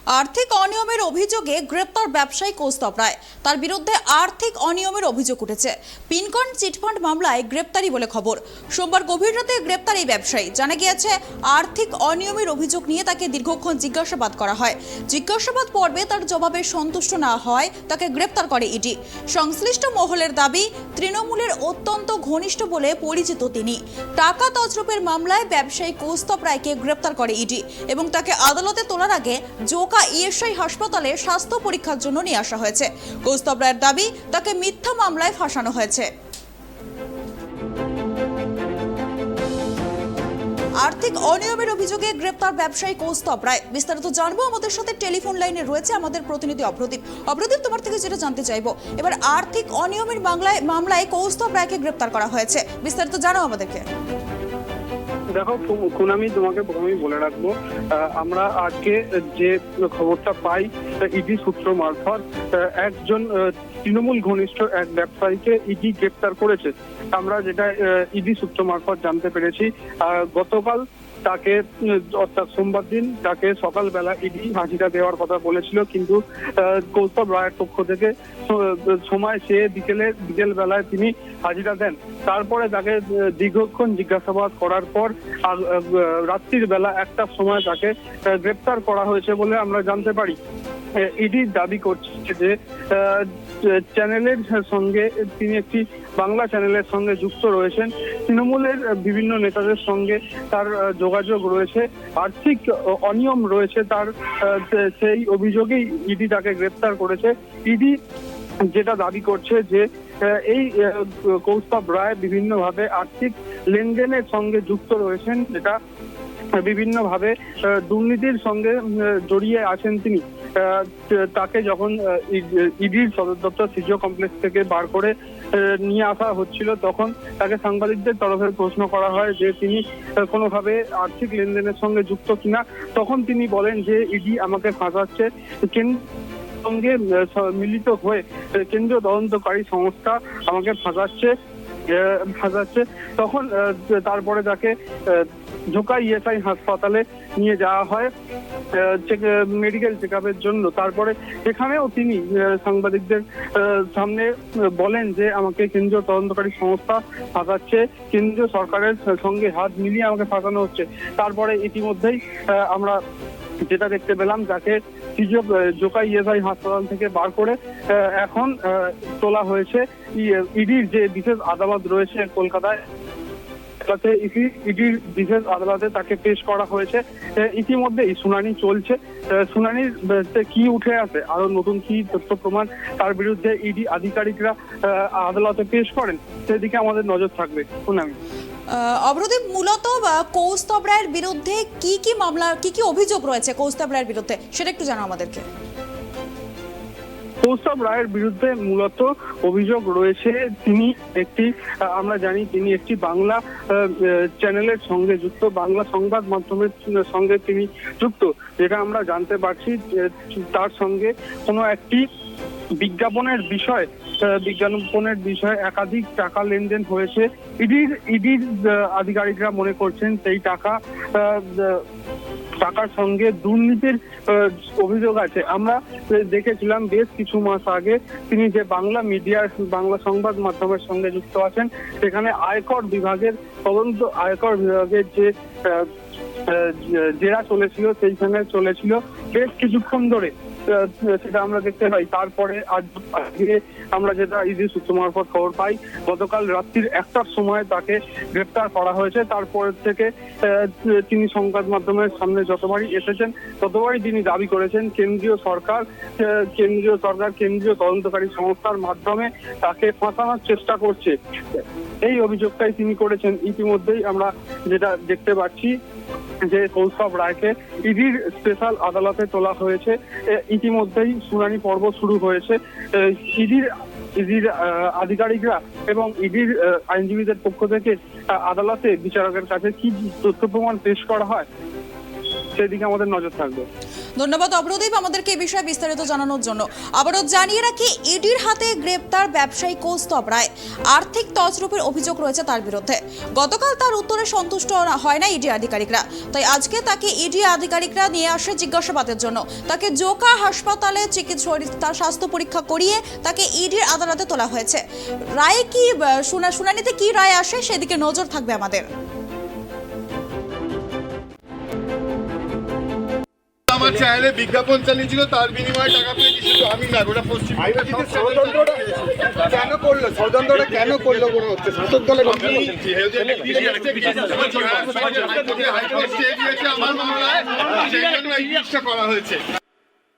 আর্থিক অনিয়মের অভিযোগে গ্রেপ্তার ব্যবসায়ী কৌস্তব রায়। তার বিরুদ্ধে আর্থিক অনিয়মের অভিযোগ উঠেছে। পিনকন চিটফান্ড মামলায় গ্রেপ্তারি বলে খবর। সোমবার গভীর রাতে গ্রেপ্তার এই ব্যবসায়ী। জানা গিয়েছে, আর্থিক অনিয়মের অভিযোগ নিয়ে তাকে দীর্ঘক্ষণ জিজ্ঞাসাবাদ করা হয়। জিজ্ঞাসাবাদ পর্বে তার জবাবে সন্তুষ্ট না হয় তাকে গ্রেপ্তার করে ইডি। সংশ্লিষ্ট মহলের দাবি, তৃণমূলের অত্যন্ত ঘনিষ্ঠ বলে পরিচিত তিনি। টাকা তছরুপের মামলায় ব্যবসায়ী কৌস্তব রায়কে গ্রেপ্তার করে ইডি এবং তাকে আদালতে তোলার আগে ইএসআই হাসপাতালে স্বাস্থ্য পরীক্ষার জন্য নিয়ে আসা হয়েছে। কৌস্তব রায়ের দাবি, তাকে মিথ্যা মামলায় ফাঁসানো হয়েছে। আর্থিক অনিয়মের অভিযোগে গ্রেপ্তার ব্যবসায়ী কৌস্তব রায়। বিস্তারিত জানবো, আমাদের সাথে টেলিফোন লাইনে রয়েছে আমাদের প্রতিনিধি অভ্রদীপ। অভ্রদীপ, তোমার থেকে যেটা জানতে চাইবো, এবার আর্থিক অনিয়মের মামলায় কৌস্তব রায়কে গ্রেপ্তার করা হয়েছে, বিস্তারিত জানাও আমাদেরকে। দেখো কুনামি, তোমাকে প্রথমেই বলে রাখবো, আমরা আজকে যে খবরটা পাই ইডি সূত্র মারফত, একজন তৃণমূল ঘনিষ্ঠ এক ব্যবসায়ীকে ইডি গ্রেপ্তার করেছে। আমরা যেটা ইডি সূত্র মারফত জানতে পেরেছি, গতকাল তাকে অর্থাৎ সোমবার দিন তাকে সকালবেলা ইডি হাজিরা দেওয়ার কথা বলেছিল, কিন্তু কৌস্তব রায়ের পক্ষ থেকে সময় চেয়ে বিকেল বেলায় তিনি হাজিরা দেন। তারপরে তাকে দীর্ঘক্ষণ জিজ্ঞাসাবাদ করার পর রাত্রির বেলা 1টার সময় তাকে গ্রেপ্তার করা হয়েছে বলে আমরা জানতে পারি। ইডি দাবি করছে যে চ্যানেলের সঙ্গে তিনি একটি বাংলা চ্যানেলের সঙ্গে যুক্ত রয়েছেন, তৃণমূলের বিভিন্ন নেতাদের সঙ্গে তার যোগাযোগ রয়েছে, আর্থিক অনিয়ম রয়েছে তার, সেই অভিযোগেই ইডি তাকে গ্রেপ্তার করেছে। ইডি যেটা দাবি করছে যে এই কৌস্তব রায় বিভিন্নভাবে আর্থিক লেনদেনের সঙ্গে যুক্ত রয়েছেন, যেটা বিভিন্নভাবে দুর্নীতির সঙ্গে জড়িয়ে আছেন তিনি। তাকে যখন ইডির সদর দপ্তর সিজিও কমপ্লেক্স থেকে বার করে নিয়ে আসা হচ্ছিল, তখন তাকে সাংবাদিকদের তরফে প্রশ্ন করা হয় যে তিনি কোনোভাবে আর্থিক লেনদেনের সঙ্গে যুক্ত কিনা। তখন তিনি বলেন যে ইডি আমাকে ফাঁসাচ্ছে, সঙ্গে মিলিত হয়ে কেন্দ্রীয় তদন্তকারী সংস্থা আমাকে ফাঁসাচ্ছে। তখন তারপরে তাকে ঢাকা ইএসআই হাসপাতালে নিয়ে যাওয়া হয় মেডিকেল চেক আপের জন্য। তারপরে এখানেও তিনি সাংবাদিকদের সামনে বলেন যে আমাকে কেন্দ্রীয় তদন্তকারী সংস্থা ফাঁসাচ্ছে, কেন্দ্রীয় সরকারের সঙ্গে হাত মিলিয়ে আমাকে ফাঁসানো হচ্ছে। তারপরে ইতিমধ্যেই আমরা যেটা দেখতে পেলাম, তাকে ঢাকা ইএসআই হাসপাতাল থেকে বার করে এখন তোলা হয়েছে ইডির যে বিশেষ আদালত রয়েছে কলকাতায়, ইডির বিশেষ আদালতে তাকে পেশ করা হয়েছে। ইতিমধ্যে শুনানি চলছে। শুনানির কি উঠে আসে, আরো নতুন কি তথ্য প্রমাণ তার বিরুদ্ধে ইডি আধিকারিকরা আদালতে পেশ করেন, সেদিকে আমাদের নজর থাকবে। শুনানি অভ্রদীপ, মূলত কৌস্তব রায়ের বিরুদ্ধে কি মামলা, কি অভিযোগ রয়েছে কৌস্তব রায়ের বিরুদ্ধে, সেটা একটু জানাও আমাদেরকে। কৌস্তব রায়ের বিরুদ্ধে মূলত অভিযোগ রয়েছে তিনি একটি, আমরা জানি তিনি একটি বাংলা চ্যানেলের সঙ্গে যুক্ত, বাংলা সংবাদ মাধ্যমের সঙ্গে তিনি যুক্ত, যেটা আমরা জানতে পারছি। তার সঙ্গে কোনো একটি বিজ্ঞাপনের বিষয়ে একাধিক টাকা লেনদেন হয়েছে। ইডির আধিকারিকরা মনে করছেন সেই টাকার সঙ্গে দুর্নীতির অভিযোগ আছে। আমরা দেখেছিলাম বেশ কিছু মাস আগে তিনি যে বাংলা সংবাদ মাধ্যমের সঙ্গে যুক্ত আছেন, সেখানে আয়কর বিভাগের যে জেরা চলেছিল, সেইখানে চলেছিল বেশ কিছুক্ষণ ধরে, সেটা আমরা দেখতে পাই। তারপরে আজকে আমরা যেটা ইডি সূত্র মারফত খবর পাই, গতকাল রাত্রির 1টার সময় তাকে গ্রেপ্তার করা হয়েছে। তারপর থেকে তিনি সংবাদ মাধ্যমের সামনে যতবারই এসেছেন, ততবারই তিনি দাবি করেছেন কেন্দ্রীয় সরকার কেন্দ্রীয় তদন্তকারী সংস্থার মাধ্যমে তাকে ফাঁসানোর চেষ্টা করছে, এই অভিযোগটাই তিনি করেছেন। ইতিমধ্যেই আমরা যেটা দেখতে পাচ্ছি যে কৌস্তব রায়কে ইডির স্পেশাল আদালতে তোলা হয়েছে। ইতিমধ্যেই শুনানি পর্ব শুরু হয়েছে। ইডির আধিকারিকরা এবং ইডির আইনজীবীদের পক্ষ থেকে আদালতে বিচারকের কাছে কি তথ্য প্রমাণ পেশ করা হয়, সেদিকে আমাদের নজর থাকবে। ধন্যবাদ অভ্রদীপ আমাদেরকে এই বিষয়ে বিস্তারিত জানানোর জন্য। আবারও জানিয়ে রাখি, ইডির হাতে গ্রেপ্তার ব্যবসায়ী কৌস্তব রায়। আর্থিক তছরূপের অভিযোগ রয়েছে তার বিরুদ্ধে। গতকাল তার উত্তরে সন্তুষ্ট হয় না ইডি আধিকারিকরা, তাই আজকে তাকে ইডি আধিকারিকরা নিয়ে আসে জিজ্ঞাসাবাদের জন্য। তাকে জোকা হাসপাতালে তার স্বাস্থ্য পরীক্ষা করিয়ে তাকে ইডির আদালতে তোলা হয়েছে। রায়ে কি শুনানিতে কি রায় আসে সেদিকে নজর থাকবে আমাদের। আমার চ্যানেলে বিজ্ঞাপন চালিয়েছিল, তার বিনিময়ে টাকা পেয়েছি শুধু আমি না, গোটা পশ্চিম কেন করলো? ষড়যন্ত্রটা কেন করলো মনে হচ্ছে? শাসক দলের হাইকোর্ট স্টে দিয়েছে আমার মামলায়, সেই জন্য এই জিনিসটা করা হয়েছে।